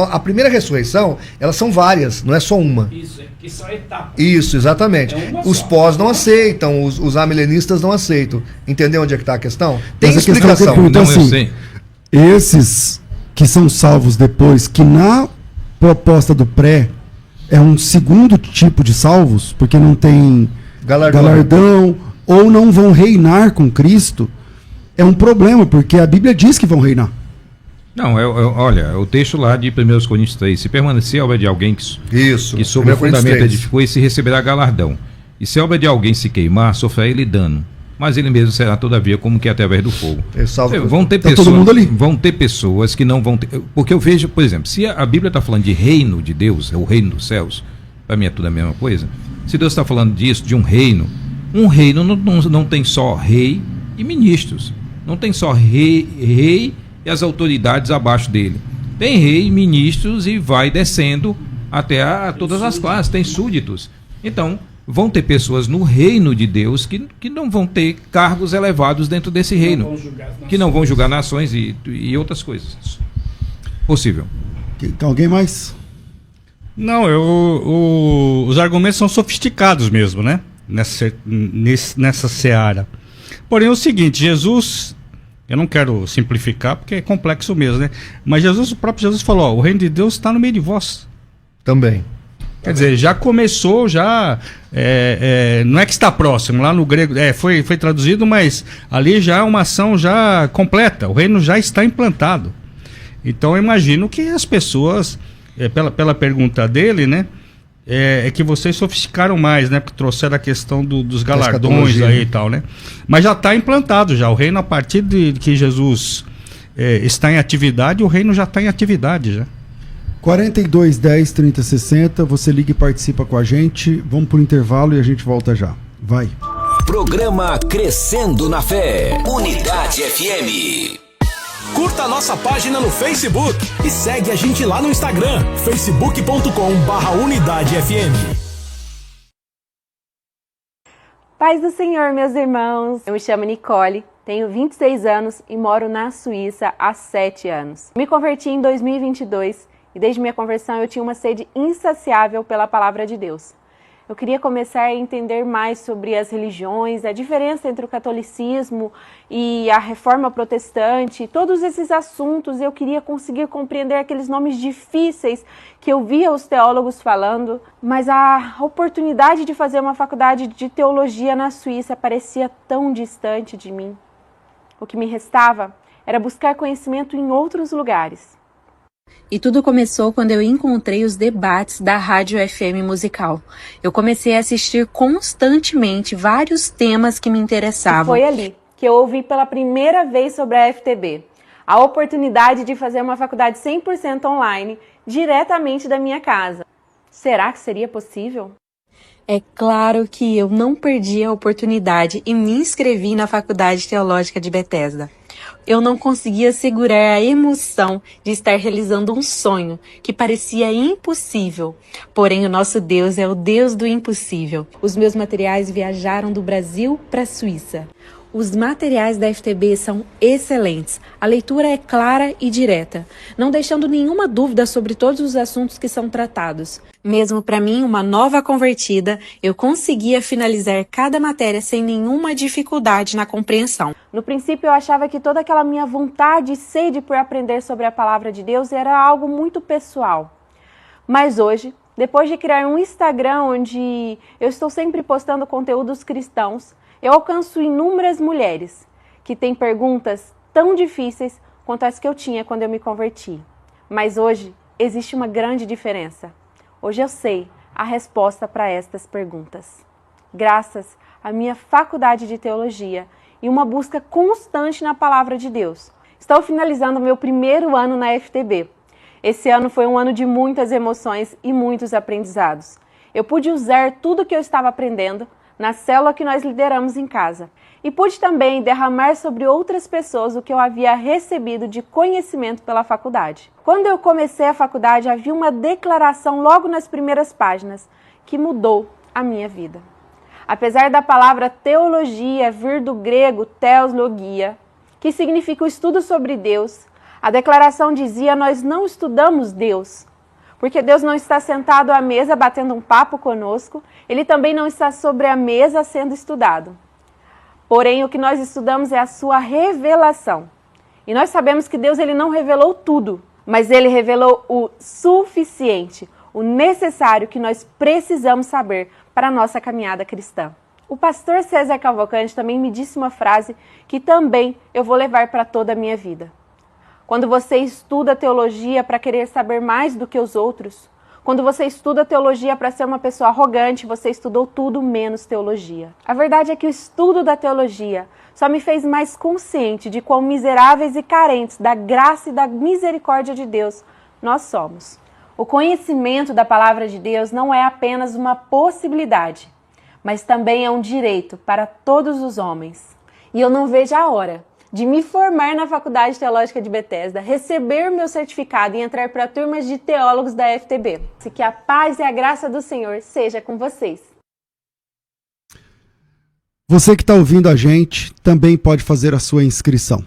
a primeira ressurreição, elas são várias, não é só uma.
Isso, que são etapas.
Isso, exatamente. Os pós não aceitam, os amilenistas não aceitam. Entendeu onde é que está a questão? Tem explicação.
Então, assim, esses que são salvos depois, que na proposta do pré é um segundo tipo de salvos, porque não tem galardão, ou não vão reinar com Cristo, é um problema, porque a Bíblia diz que vão reinar.
Não, olha, o texto lá de 1 Coríntios 3, se permanecer a obra de alguém que sobre o fundamento edificou, esse receberá galardão. E se a obra de alguém se queimar, sofrerá ele dano, mas ele mesmo será todavia como que através do fogo. Vão ter pessoas que não vão ter, porque eu vejo, por exemplo, se a Bíblia está falando de reino de Deus, é o reino dos céus, para mim é tudo a mesma coisa. Se Deus está falando disso, de um reino não tem só rei e ministros, não tem só rei e as autoridades abaixo dele, tem rei, ministros e vai descendo até todas as classes, tem súditos. Então vão ter pessoas no reino de Deus que não vão ter cargos elevados dentro desse reino, que não vão julgar nações e outras coisas. Possível.
Alguém mais?
Não, os argumentos são sofisticados mesmo, né? Nessa seara. Porém é o seguinte, Jesus, eu não quero simplificar porque é complexo mesmo, né? Mas o próprio Jesus falou, ó, o reino de Deus está no meio de vós.
Também.
Quer dizer, já começou, não é que está próximo, lá no grego, foi traduzido, mas ali já é uma ação já completa, o reino já está implantado. Então eu imagino que as pessoas, pela pergunta dele, né, é que vocês sofisticaram mais, né, porque trouxeram a questão dos galardões aí e tal, né, mas já está implantado já, o reino a partir de que Jesus está em atividade, o reino já está em atividade já.
42 10 30 60, você liga e participa com a gente. Vamos para o intervalo e a gente volta já. Vai.
Programa Crescendo na Fé. Unidade FM.
Curta a nossa página no Facebook e segue a gente lá no Instagram, facebook.com/UnidadeFM.
Paz do Senhor, meus irmãos. Eu me chamo Nicole, tenho 26 anos e moro na Suíça há 7 anos. Me converti em 2022 e desde minha conversão eu tinha uma sede insaciável pela palavra de Deus. Eu queria começar a entender mais sobre as religiões, a diferença entre o catolicismo e a reforma protestante, todos esses assuntos. Eu queria conseguir compreender aqueles nomes difíceis que eu via os teólogos falando, mas a oportunidade de fazer uma faculdade de teologia na Suíça parecia tão distante de mim. O que me restava era buscar conhecimento em outros lugares.
E tudo começou quando eu encontrei os debates da Rádio FM Musical. Eu comecei a assistir constantemente vários temas que me interessavam.
Foi ali que eu ouvi pela primeira vez sobre a FTB. A oportunidade de fazer uma faculdade 100% online, diretamente da minha casa. Será que seria possível?
É claro que eu não perdi a oportunidade e me inscrevi na Faculdade Teológica de Bethesda. Eu não conseguia segurar a emoção de estar realizando um sonho que parecia impossível. Porém, o nosso Deus é o Deus do impossível. Os meus materiais viajaram do Brasil para a Suíça. Os materiais da FTB são excelentes. A leitura é clara e direta, não deixando nenhuma dúvida sobre todos os assuntos que são tratados. Mesmo para mim, uma nova convertida, eu conseguia finalizar cada matéria sem nenhuma dificuldade na compreensão.
No princípio, eu achava que toda aquela minha vontade e sede por aprender sobre a palavra de Deus era algo muito pessoal. Mas hoje, depois de criar um Instagram onde eu estou sempre postando conteúdos cristãos, eu alcanço inúmeras mulheres que têm perguntas tão difíceis quanto as que eu tinha quando eu me converti. Mas hoje existe uma grande diferença. Hoje eu sei a resposta para estas perguntas. Graças à minha faculdade de teologia e uma busca constante na palavra de Deus. Estou finalizando meu primeiro ano na FTB. Esse ano foi um ano de muitas emoções e muitos aprendizados. Eu pude usar tudo que eu estava aprendendo na célula que nós lideramos em casa. E pude também derramar sobre outras pessoas o que eu havia recebido de conhecimento pela faculdade. Quando eu comecei a faculdade, havia uma declaração logo nas primeiras páginas que mudou a minha vida. Apesar da palavra teologia vir do grego theoslogia, que significa o estudo sobre Deus, a declaração dizia: nós não estudamos Deus, porque Deus não está sentado à mesa batendo um papo conosco, Ele também não está sobre a mesa sendo estudado. Porém, o que nós estudamos é a sua revelação. E nós sabemos que Deus ele não revelou tudo, mas Ele revelou o suficiente, o necessário que nós precisamos saber para a nossa caminhada cristã. O pastor César Cavalcante também me disse uma frase que também eu vou levar para toda a minha vida. Quando você estuda teologia para querer saber mais do que os outros, quando você estuda teologia para ser uma pessoa arrogante, você estudou tudo menos teologia. A verdade é que o estudo da teologia só me fez mais consciente de quão miseráveis e carentes da graça e da misericórdia de Deus nós somos. O conhecimento da palavra de Deus não é apenas uma possibilidade, mas também é um direito para todos os homens. E eu não vejo a hora de me formar na Faculdade Teológica de Bethesda, receber meu certificado e entrar para turmas de teólogos da FTB. Que a paz e a graça do Senhor seja com vocês.
Você que está ouvindo a gente também pode fazer a sua inscrição.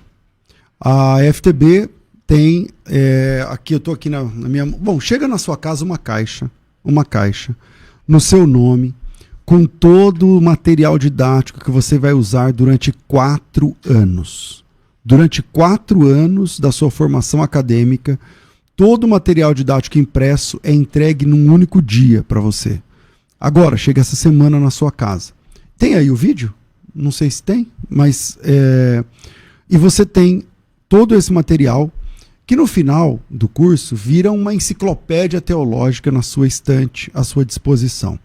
A FTB tem, aqui eu estou aqui na minha... Bom, chega na sua casa uma caixa no seu nome, com todo o material didático que você vai usar durante 4 anos. Durante 4 anos da sua formação acadêmica, todo o material didático impresso é entregue num único dia para você. Agora, chega essa semana na sua casa. Tem aí o vídeo? Não sei se tem, mas... E você tem todo esse material que no final do curso vira uma enciclopédia teológica na sua estante, à sua disposição.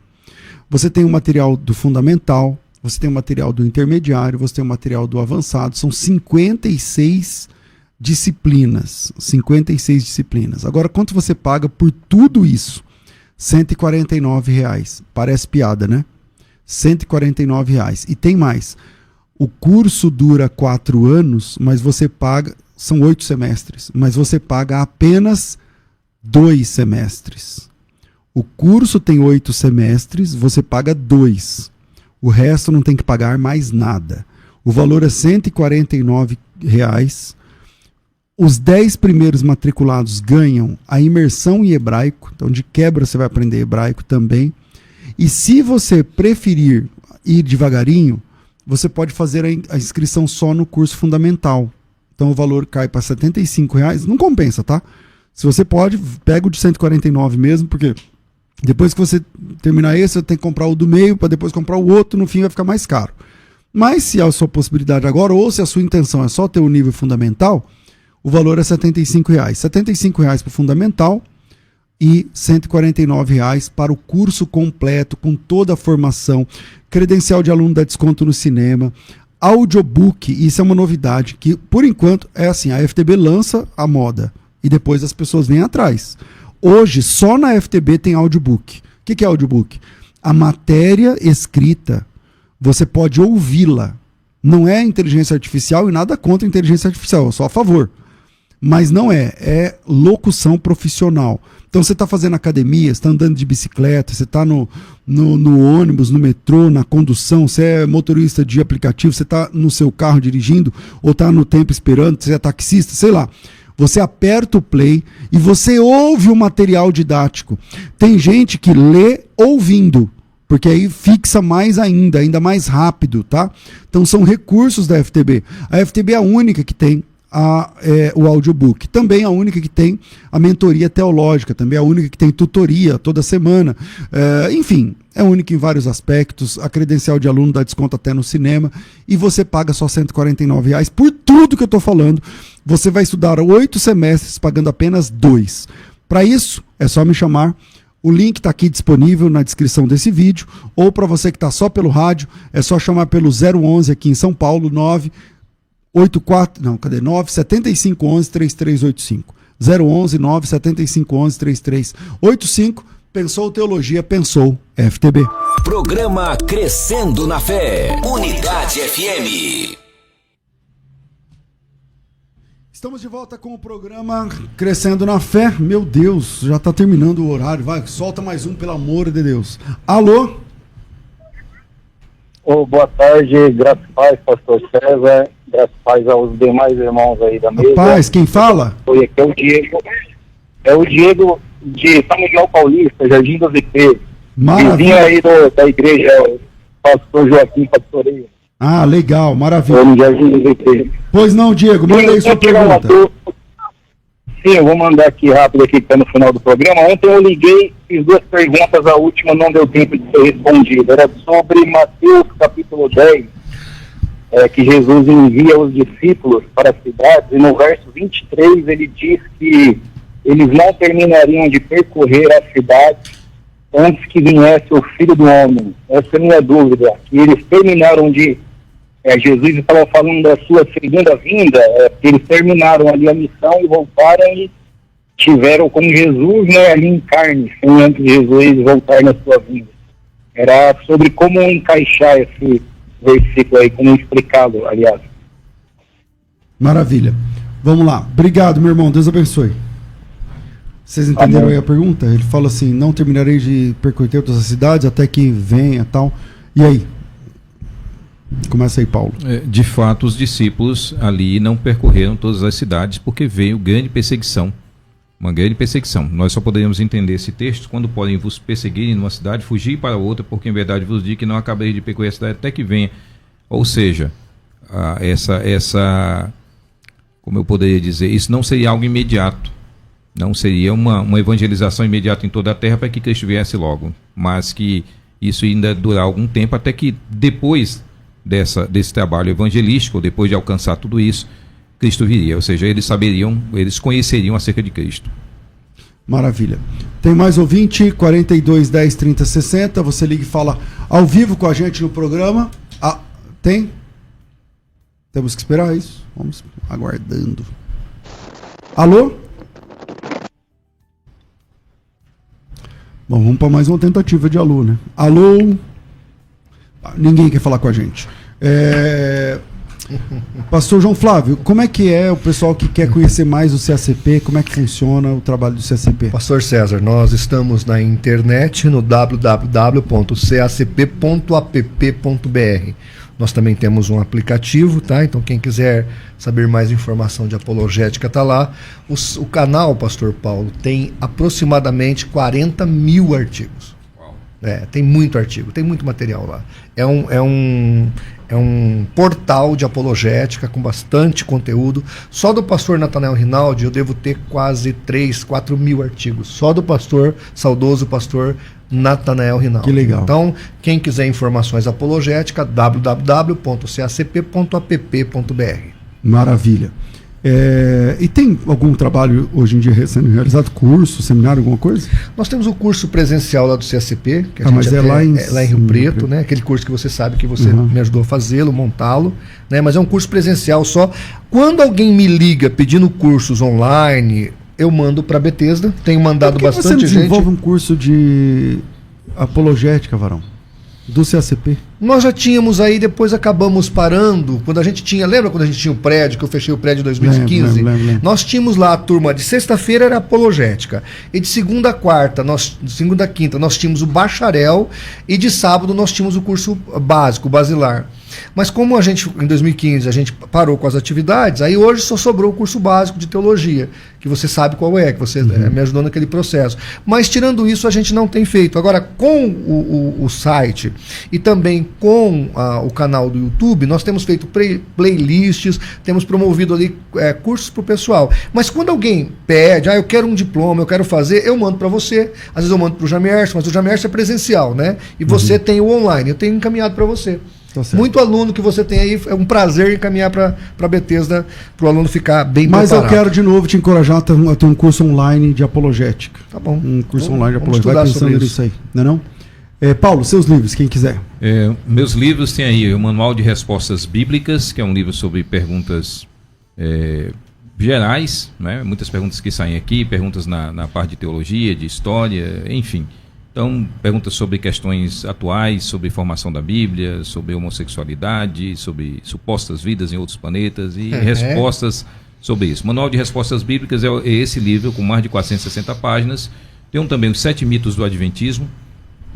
Você tem o material do fundamental, você tem o material do intermediário, você tem o material do avançado. São 56 disciplinas. 56 disciplinas. Agora, quanto você paga por tudo isso? R$ 149. Parece piada, né? R$149. E tem mais. O curso dura 4 anos, mas você paga... São 8 semestres, mas você paga apenas 2 semestres. O curso tem 8 semestres, você paga 2. O resto não tem que pagar mais nada. O valor é R$149. Os 10 primeiros matriculados ganham a imersão em hebraico, então de quebra você vai aprender hebraico também. E se você preferir ir devagarinho, você pode fazer a inscrição só no curso fundamental. Então o valor cai para R$75, não compensa, tá? Se você pode, pega o de 149 mesmo, porque depois que você terminar esse, você tem que comprar o do meio, para depois comprar o outro, no fim vai ficar mais caro. Mas se é a sua possibilidade agora, ou se a sua intenção é só ter o nível fundamental, o valor é R$75. R$75 para o fundamental e R$149 para o curso completo, com toda a formação, credencial de aluno dá desconto no cinema, audiobook, isso é uma novidade, que por enquanto é assim, a FTB lança a moda e depois as pessoas vêm atrás. Hoje, só na FTB tem audiobook. O que é audiobook? A matéria escrita, você pode ouvi-la. Não é inteligência artificial e nada contra a inteligência artificial, eu sou a favor. Mas não é locução profissional. Então você está fazendo academia, você está andando de bicicleta, você está no ônibus, no metrô, na condução, você é motorista de aplicativo, você está no seu carro dirigindo, ou está no tempo esperando, você é taxista, sei lá. Você aperta o play e você ouve o material didático. Tem gente que lê ouvindo, porque aí fixa mais ainda mais rápido, tá? Então são recursos da FTB. A FTB é a única que tem o audiobook. Também a única que tem a mentoria teológica, também a única que tem tutoria toda semana. Enfim, é única em vários aspectos. A credencial de aluno dá desconto até no cinema e você paga só R$149 por tudo que eu estou falando. Você vai estudar 8 semestres pagando apenas 2. Para isso, é só me chamar. O link está aqui disponível na descrição desse vídeo, ou para você que está só pelo rádio, é só chamar pelo 011 aqui em São Paulo, 97511-3385. 011 97511 3385. Pensou Teologia, pensou FTB.
Programa Crescendo na Fé. Unidade FM.
Estamos de volta com o programa Crescendo na Fé. Meu Deus, já está terminando o horário. Vai, solta mais um, pelo amor de Deus. Alô?
Boa tarde, graças a Deus, pastor César. Graças a Deus aos demais irmãos aí da mesa.
Rapaz, quem fala?
Oi, aqui é o Diego. É o Diego de São Miguel Paulista, Jardim do VP. Vizinho aí da igreja, pastor Joaquim Pastoreio.
Ah, legal, maravilha.
No Jardim do VP.
Pois não, Diego, manda aí sua pergunta.
Sim, eu vou mandar aqui rápido aqui, que está no final do programa. Ontem eu liguei, fiz 2 perguntas, a última não deu tempo de ser respondida. Era sobre Mateus capítulo 10, que Jesus envia os discípulos para as cidades, e no verso 23 ele diz que eles não terminariam de percorrer a cidade antes que viesse o Filho do Homem. Essa é a minha dúvida. E eles terminaram de... Jesus estava falando da sua segunda vinda, porque eles terminaram ali a missão e voltaram e tiveram com Jesus, né, ali em carne, sem antes de Jesus voltar na sua vinda. Era sobre como encaixar esse versículo aí, como explicá-lo, aliás.
Maravilha. Vamos lá. Obrigado, meu irmão. Deus abençoe. Vocês entenderam aí a pergunta? Ele fala assim, não terminarei de percorrer todas as cidades até que venha tal. E aí? Começa aí, Paulo.
De fato, os discípulos ali não percorreram todas as cidades porque veio grande perseguição. Uma grande perseguição. Nós só poderíamos entender esse texto quando podem vos perseguirem numa cidade, fugir para outra, porque em verdade vos digo que não acabei de percorrer a cidade até que venha. Ou seja, como eu poderia dizer, isso não seria algo imediato. Não seria uma evangelização imediata em toda a terra para que Cristo viesse logo. Mas que isso ainda durar algum tempo até que depois desse trabalho evangelístico, depois de alcançar tudo isso, Cristo viria, ou seja, eles conheceriam acerca de Cristo.
Maravilha. Tem mais ouvinte, 42 10 30 60, você liga e fala ao vivo com a gente no programa. Tem? Temos que esperar isso? Vamos aguardando. Alô? Bom, vamos para mais uma tentativa de alô, né? Alô? Ninguém quer falar com a gente. Pastor João Flávio, como é que é o pessoal que quer conhecer mais o CACP? Como é que funciona o trabalho do CACP?
Pastor César, nós estamos na internet no www.cacp.app.br. Nós também temos um aplicativo, tá? Então quem quiser saber mais informação de apologética tá lá. O canal, Pastor Paulo, tem aproximadamente 40 mil artigos. Tem muito artigo, tem muito material lá. É um portal de apologética com bastante conteúdo. Só do pastor Natanael Rinaldi eu devo ter quase 3, 4 mil artigos. Só do saudoso pastor Natanael Rinaldi.
Que legal.
Então, quem quiser informações apologéticas, www.cacp.app.br.
Maravilha. E tem algum trabalho hoje em dia sendo realizado? Curso, seminário, alguma coisa?
Nós temos o curso presencial lá do CACP, que
mas
lá em Rio Preto, né? Aquele curso que você sabe que você me ajudou a fazê-lo, montá-lo, né? Mas é um curso presencial só. Quando alguém me liga pedindo cursos online, eu mando para Bethesda. Tenho mandado bastante gente.
Você desenvolve um curso de apologética, Varão? Do CACP?
Nós já tínhamos aí, depois acabamos parando. Quando a gente tinha, lembra quando a gente tinha o prédio, que eu fechei o prédio em 2015? Lembro. Nós tínhamos lá a turma de sexta-feira era apologética. E de segunda a quinta, nós tínhamos o bacharel. E de sábado nós tínhamos o curso básico, o basilar. Mas como a gente, em 2015, a gente parou com as atividades, aí hoje só sobrou o curso básico de teologia, que você sabe qual é, que você me ajudou naquele processo. Mas tirando isso, a gente não tem feito. Agora, com o site e também com o canal do YouTube, nós temos feito playlists, temos promovido ali cursos para o pessoal. Mas quando alguém pede, eu quero um diploma, eu quero fazer, eu mando para você. Às vezes eu mando para o Jamerson, mas o Jamerson é presencial, né? E você tem o online, eu tenho encaminhado para você. Muito aluno que você tem aí, é um prazer encaminhar para a Bethesda, para o aluno ficar bem preparado.
Mas eu quero de novo te encorajar a ter um curso online de apologética.
Tá bom.
Um curso online de apologética. Vai pensando nisso aí, não é não? Paulo, seus livros, quem quiser.
Meus livros tem aí o Manual de Respostas Bíblicas, que é um livro sobre perguntas gerais, né? Muitas perguntas que saem aqui, perguntas na parte de teologia, de história, enfim. Então, perguntas sobre questões atuais, sobre formação da Bíblia, sobre homossexualidade, sobre supostas vidas em outros planetas e respostas sobre isso. Manual de Respostas Bíblicas é esse livro com mais de 460 páginas. Tem também os 7 mitos do Adventismo,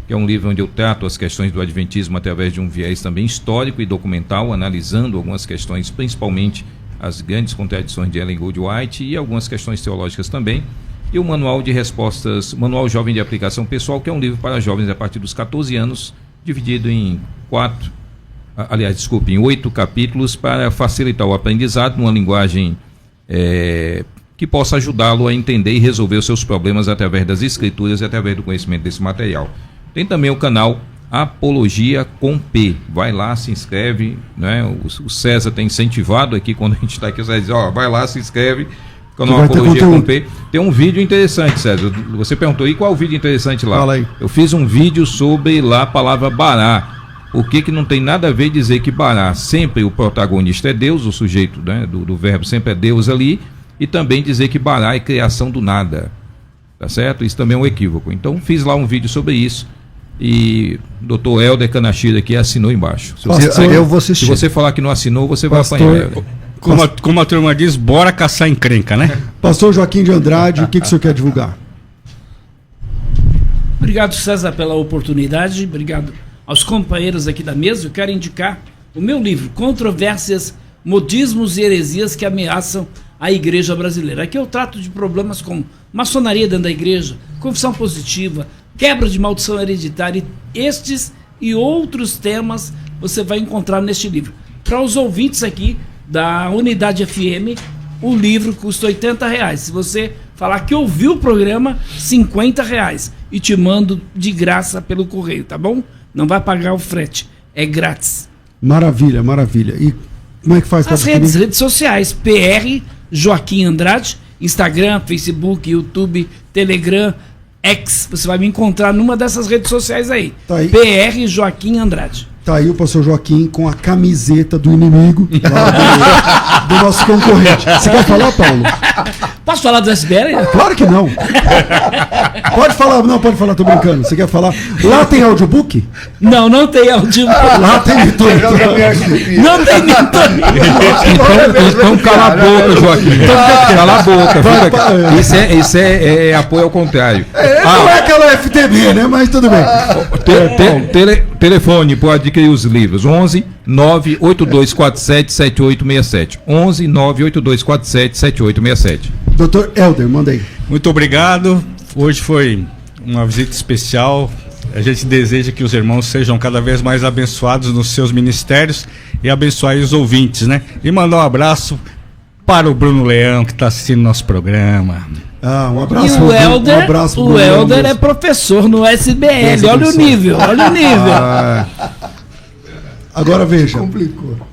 que é um livro onde eu trato as questões do Adventismo através de um viés também histórico e documental, analisando algumas questões, principalmente as grandes contradições de Ellen Goldwhite e algumas questões teológicas também. E o Manual de Respostas, Manual Jovem de Aplicação Pessoal, que é um livro para jovens a partir dos 14 anos, dividido em 8 capítulos para facilitar o aprendizado numa linguagem que possa ajudá-lo a entender e resolver os seus problemas através das escrituras e através do conhecimento desse material. Tem também o canal Apologia com P. Vai lá, se inscreve, né? O César tem incentivado aqui, quando a gente está aqui, o César diz, vai lá, se inscreve. Canal Apologia com P. Tem um vídeo interessante, César. Você perguntou, e qual o vídeo interessante lá?
Fala aí.
Eu fiz um vídeo sobre lá a palavra bará. Por que não tem nada a ver dizer que bará, sempre o protagonista é Deus, o sujeito, né, do verbo sempre é Deus ali, e também dizer que bará é criação do nada. Tá certo? Isso também é um equívoco. Então fiz lá um vídeo sobre isso. E o doutor Helder Kanashiro aqui assinou embaixo.
Eu vou assistir.
Se você falar que não assinou, você vai apanhar.
Como a turma diz, bora caçar encrenca, né?
Pastor Joaquim de Andrade, o que o senhor quer divulgar?
Obrigado, César, pela oportunidade. Obrigado aos companheiros aqui da mesa. Eu quero indicar o meu livro, Controvérsias, Modismos e Heresias que Ameaçam a Igreja Brasileira. Aqui eu trato de problemas como maçonaria dentro da igreja, confissão positiva, quebra de maldição hereditária. Estes e outros temas você vai encontrar neste livro. Para os ouvintes aqui da Unidade FM, o livro custa R$80. Se você falar que ouviu o programa, R$50. E te mando de graça pelo correio, tá bom? Não vai pagar o frete, é grátis.
Maravilha, maravilha. E como é que faz para adquirir?
As redes sociais, PR Joaquim Andrade, Instagram, Facebook, YouTube, Telegram, X. Você vai me encontrar numa dessas redes sociais aí.
Tá aí.
PR Joaquim Andrade.
Tá aí o pastor Joaquim com a camiseta do inimigo lá do nosso concorrente. Você quer falar, Paulo?
Posso falar do SBL?
Claro que não. Pode falar, não, pode falar, tô brincando. Você quer falar? Lá tem audiobook?
Não tem audiobook.
Lá tem mentoria.
Não tem mentoria.
Então cala a boca, Joaquim. Cala a boca. Isso é apoio ao contrário.
Não é aquela FTB, né? Mas tudo bem.
Telefone para adquirir os livros: 11 98247 7867. 11 98247 7867.
Doutor Helder, manda aí.
Muito obrigado. Hoje foi uma visita especial. A gente deseja que os irmãos sejam cada vez mais abençoados nos seus ministérios e abençoar os ouvintes, né? E mandar um abraço para o Bruno Leão, que está assistindo nosso programa.
Um abraço.
E o Helder,
um abraço
o Helder é professor no SBL. Olha o nível, olha o nível.
Agora veja,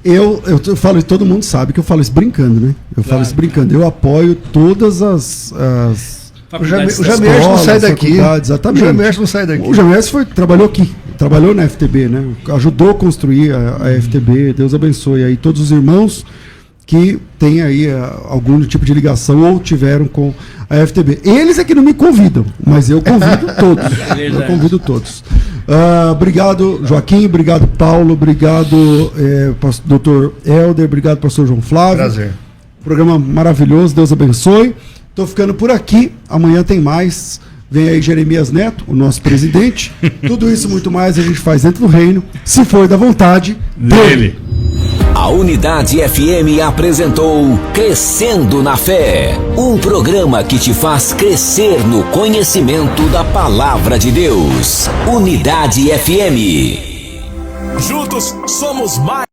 eu falo, e todo mundo sabe que eu falo isso brincando, né? Eu falo isso brincando. Eu apoio todas as
o Jamércio não sai daqui.
Exatamente.
O Jamércio não sai daqui.
O Jamércio trabalhou aqui, trabalhou na FTB, né? Ajudou a construir a FTB. Deus abençoe aí todos os irmãos que têm aí algum tipo de ligação ou tiveram com a FTB. Eles é que não me convidam, mas eu convido todos. Eu convido todos. Obrigado, Joaquim, obrigado, Paulo, obrigado, doutor Helder, obrigado, pastor João Flávio.
Prazer.
Programa maravilhoso, Deus abençoe. Tô ficando por aqui, amanhã tem mais. Vem aí Jeremias Neto, o nosso presidente. Tudo isso muito mais a gente faz dentro do reino, se for da vontade dele.
A Unidade FM apresentou Crescendo na Fé, um programa que te faz crescer no conhecimento da Palavra de Deus. Unidade FM.
Juntos somos mais.